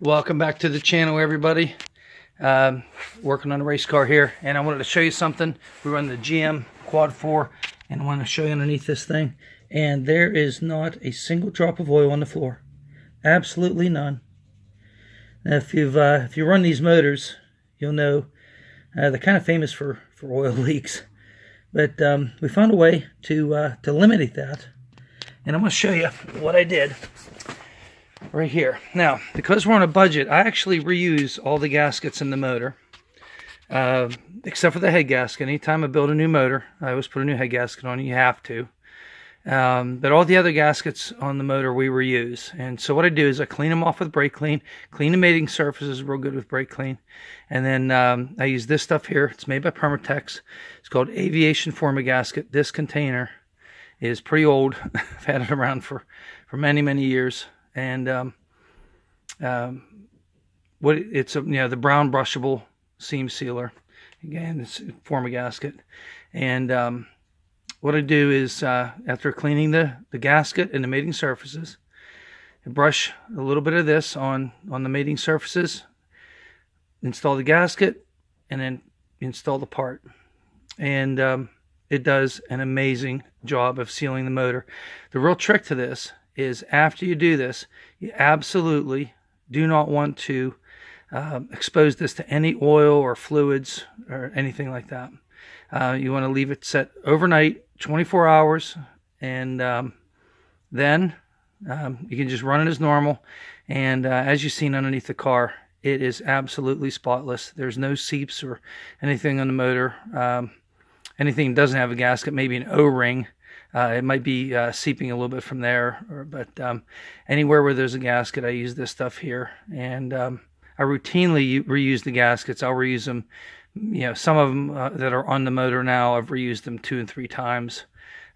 Welcome back to the channel, everybody. Working on a race car here, and I wanted to show you something. We run the GM Quad 4, and I want to show you underneath this thing, and there is not a single drop of oil on the floor. Absolutely none. Now, if you run these motors, you'll know they're kind of famous for oil leaks, but we found a way to eliminate that, and I'm going to show you what I did right here. Now, because we're on a budget, I actually reuse all the gaskets in the motor, except for the head gasket. Anytime I build a new motor, I always put a new head gasket on. You have to. But all the other gaskets on the motor we reuse. And so what I do is I clean them off with brake clean, clean the mating surfaces real good with brake clean, and then I use this stuff here. It's made by Permatex. It's called Aviation Forma Gasket. This container is pretty old. I've had it around for many years. And it's the brown brushable seam sealer. Again, it's Forma gasket. And what I do is after cleaning the gasket and the mating surfaces, I brush a little bit of this on the mating surfaces, install the gasket, and then install the part. And it does an amazing job of sealing the motor. The real trick to this is after you do this, you absolutely do not want to expose this to any oil or fluids or anything like that. You want to leave it set overnight, 24 hours, and then you can just run it as normal. And as you've seen underneath the car, it is absolutely spotless. There's no seeps or anything on the motor. Anything that doesn't have a gasket, maybe an O-ring. It might be seeping a little bit from there, but anywhere where there's a gasket, I use this stuff here. And I routinely reuse the gaskets. I'll reuse them. Some of them that are on the motor now, I've reused them 2 and 3 times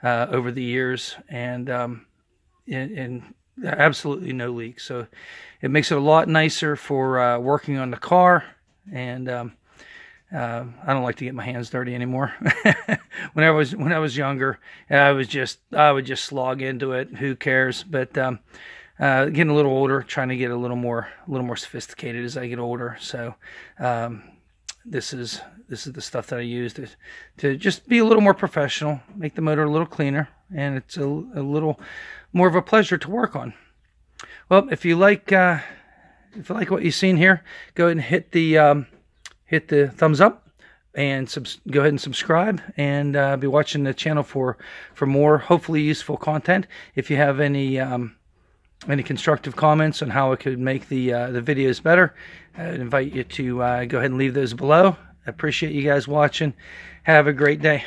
over the years, and absolutely no leaks. So it makes it a lot nicer for working on the car. And I don't like to get my hands dirty anymore. When I was younger, I would just slog into it. Who cares? But getting a little older, trying to get a little more sophisticated as I get older. So this is the stuff that I use to just be a little more professional, make the motor a little cleaner, and it's a little more of a pleasure to work on. Well, if you like what you've seen here, go ahead and hit the thumbs up, and go ahead and subscribe, and be watching the channel for more hopefully useful content. If you have any constructive comments on how I could make the videos better, I'd invite you to go ahead and leave those below. I appreciate you guys watching. Have a great day.